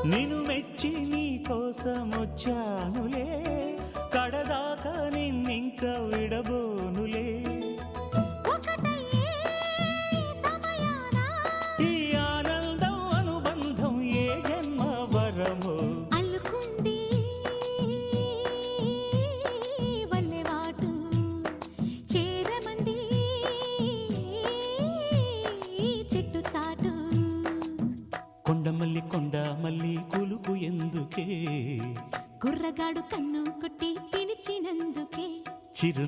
నిన్ను మెచ్చి నీ కోసం వచ్చానులే, కడదాకా నిన్నింక విడబోనులే. ఈ ఆనందం అనుబంధం ఏ జన్మ వరమో అల్లుకుంది వల్లెవాటు చేరమంది చెట్టు చాటు. కొండమల్లి కొండమల్లి కులుకు ఎందుకే, కుర్రగాడు కన్ను కొట్టి పిలిచినందుకే. చిరు